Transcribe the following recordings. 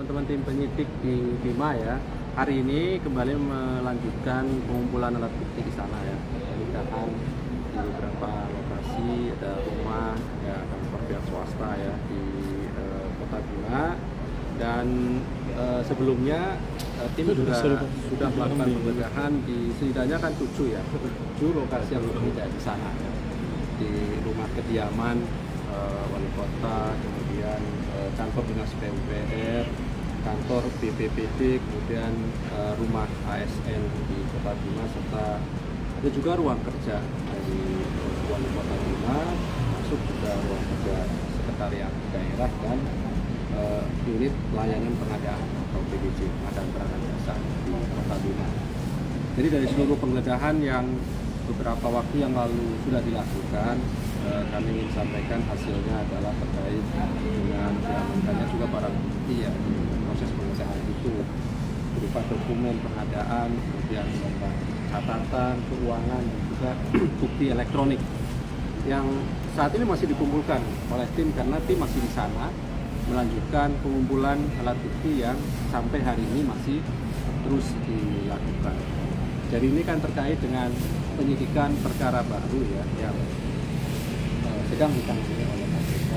teman-teman tim penyidik di Bima ya. Hari ini kembali melanjutkan pengumpulan alat bukti di sana ya. Penelitian di beberapa lokasi, ada rumah ya, kantor pihak swasta ya di Kota Bima. Dan sebelumnya tim sudah melakukan penggeledahan di setidaknya kan 7 lokasi yang berbeda di sana ya. Di rumah kediaman wali kota, kemudian kantor dinas PUPR, kantor BPPD, kemudian rumah ASN di Kota Bima, serta ada juga ruang kerja dari wali kota Bima, masuk juga ruang kerja sekretariat daerah dan unit pelayanan pengadaan atau PDJ, pengadaan barang jasa di Kota Bima. Jadi dari seluruh penggeledahan yang beberapa waktu yang lalu sudah dilakukan, kami ingin sampaikan hasilnya adalah terkait dengan diamankannya juga barang bukti ya proses penggeledahan itu berupa dokumen pengadaan, kemudian catatan keuangan dan juga bukti elektronik yang saat ini masih dikumpulkan oleh tim karena tim masih di sana melanjutkan pengumpulan alat bukti yang sampai hari ini masih terus dilakukan. Jadi ini kan terkait dengan penyidikan perkara baru ya yang sedang ditangani oleh KPK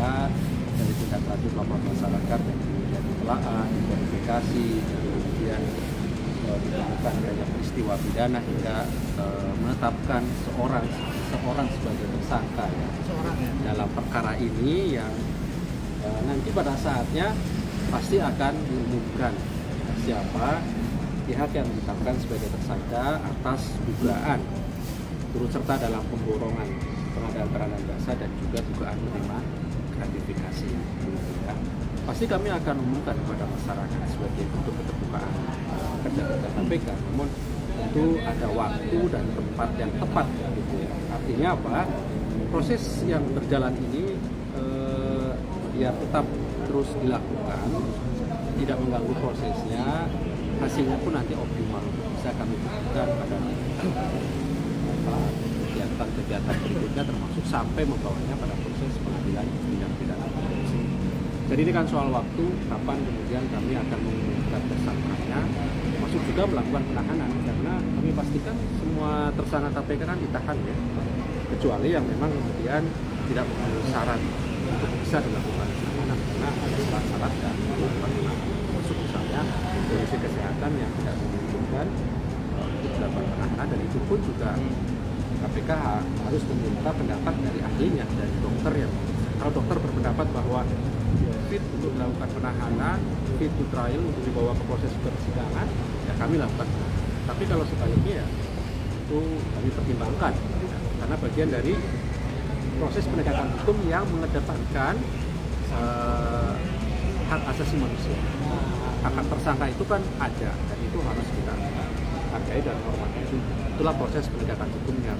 dari tindak lanjut lapor masyarakat dan kemudian ditelaah, verifikasi, kemudian ditemukan adanya peristiwa pidana hingga menetapkan seorang sebagai tersangka ya, dalam perkara ini yang nanti pada saatnya pasti akan diumumkan siapa pihak yang ditetapkan sebagai tersangka atas dugaan turut serta dalam pemborongan pengadaan barang jasa dan juga dugaan menerima gratifikasi. Ya. Pasti kami akan umumkan kepada masyarakat sebagai bentuk keterbukaan kerja-kerja KPK. Namun tentu ada waktu dan tempat yang tepat. Gitu ya. Artinya apa? Proses yang berjalan ini biar tetap terus dilakukan, tidak mengganggu prosesnya, hasilnya pun nanti optimal bisa kami berikan pada kegiatan berikutnya termasuk sampai membawanya pada proses pengadilan tindak pidana korupsi. Jadi ini kan soal waktu kapan kemudian kami akan mengumumkan tersangkanya, termasuk juga melakukan penahanan karena kami pastikan semua tersangka KPK kan ditahan ya, kecuali yang memang kemudian tidak memenuhi syarat untuk bisa dilakukan penahanan karena ada syarat-syarat dan termasuk misalnya kondisi kesehatan yang tidak memungkinkan untuk dilakukan penahanan, dan itu pun juga KPK harus meminta pendapat dari ahlinya, dari dokter yang kalau dokter berpendapat bahwa fit untuk melakukan penahanan, fit to trial untuk dibawa ke proses persidangan, ya kami lakukan. Tapi kalau sebaliknya ya itu kami pertimbangkan ya, karena bagian dari proses penegakan hukum yang mengedepankan hak asasi manusia. Hak tersangka itu kan ada dan itu harus kita hargai dan hormati. Itulah proses penegakan hukum yang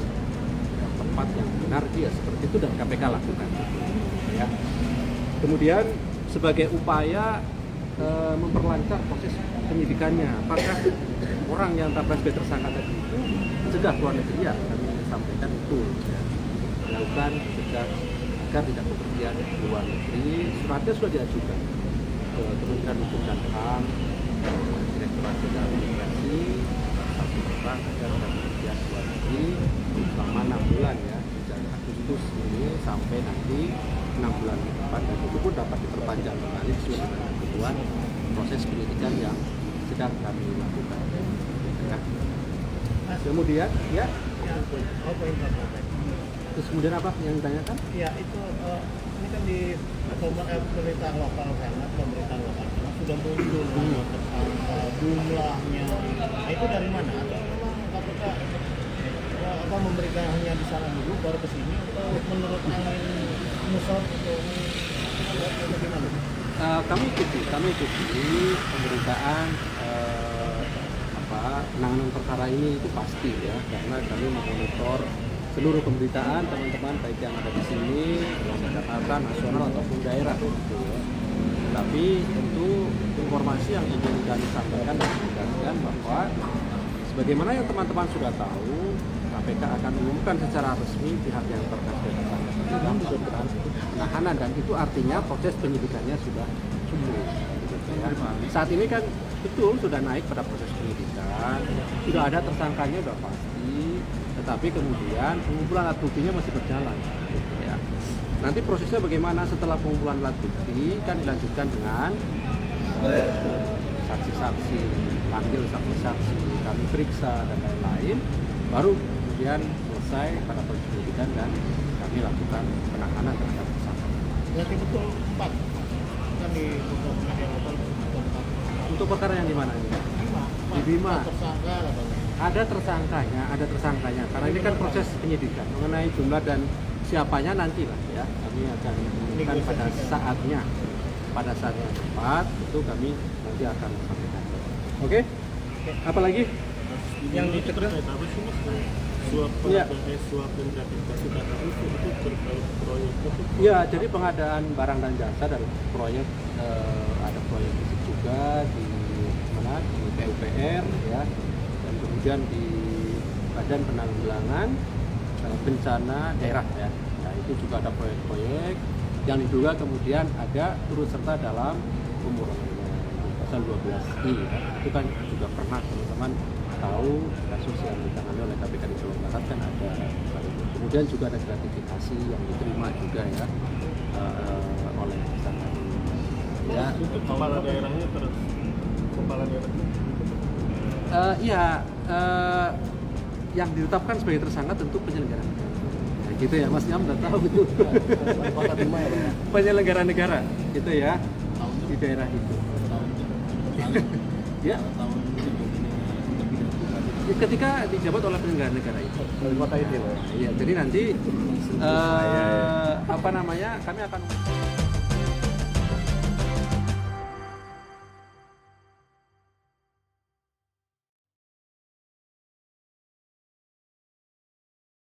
tepat, yang benar dia seperti itu dan KPK lakukan. Ya. Kemudian sebagai upaya memperlancar proses penyidikannya, apakah orang yang ditetapkan sebagai tersangka tadi itu mencegah keluar negeri ya, kami sampaikan itu ya. Dilakukan sejak agar tidak bepergian ke luar negeri. Suratnya sudah diajukan ke Kementerian Hukum dan HAM, Direktorat Jenderal Imigrasi, satu orang agar tidak bepergian ke luar negeri selama 6 bulan ya, sejak Agustus ini sampai nanti 6 bulan ke depan, dan itu pun dapat diperpanjang kembali sesuai dengan ketentuan proses penyidikan yang sedang kami lakukan. Ya. Kemudian ya. Terus kemudian apa yang ditanyakan? Ya itu ini kan di pemerintahan lokal sana, sudah muncul tersangka, jumlahnya. Nah, itu dari mana? Atau memang KPK apa memberikan hanya di sana dulu baru ke sini, atau menurut angin musab atau bagaimana? Kami ikuti pemberitaan penanganan perkara ini itu pasti ya, karena kami memonitor seluruh pemberitaan teman-teman baik yang ada di sini, di Jakarta, nasional ataupun daerah gitu ya. Tapi tentu informasi yang ingin kami sampaikan dan menegaskan bahwa sebagaimana yang teman-teman sudah tahu, KPK akan mengumumkan secara resmi pihak yang terkait dengan penahanan, dan itu artinya proses penyidikannya sudah sumber. Gitu ya. saat ini kan betul sudah naik pada proses penyidikan, sudah ada tersangkanya sudah pasti, tetapi kemudian pengumpulan alat buktinya masih berjalan. Ya. Nanti prosesnya bagaimana setelah pengumpulan alat bukti kan dilanjutkan dengan saksi-saksi, panggil saksi-saksi, kami periksa dan lain-lain, baru kemudian selesai pada proses penyidikan dan kami lakukan penahanan terhadap tersangka. Berarti betul 4 kan di Pokok Media Lokal betul 4. Untuk perkara yang di mana ini? Di Bima. Tersangka katanya. Ada tersangkanya. Karena ini kan proses penyidikan mengenai jumlah dan siapanya nantilah ya. Kami akan umumkan pada saat yang tepat itu kami nanti akan sampaikan. Oke? Apalagi? Yang dicegah apa sih mas? Suap Iya. suap dan gratifikasi data itu terkait proyek itu. Ya, jadi pengadaan barang dan jasa dari proyek ada proyek fisik juga di mana di PUPR ya, dan kemudian di Badan Penanggulangan Bencana Daerah ya. Nah itu juga ada proyek-proyek yang diduga kemudian ada turut serta dalam pemburuannya pasal 12I ya. Itu kan juga pernah teman-teman tahu kasus yang ditangani oleh KPK di Jawa Barat kan ada. Kemudian juga ada gratifikasi yang diterima juga ya oleh tersangka. Ya, Itu kepala daerahnya terus kepala daerahnya. Yang ditetapkan sebagai tersangka tentu penyelenggara negara. Nah, gitu ya, Mas Nyam udah tahu itu. Kota Bima ya, Bang? Penyelenggara negara, gitu ya, di daerah itu. Ya. Ketika dijabat oleh penyelenggara negara itu. Dari kota itu ya, Bang? Iya, jadi nanti kami akan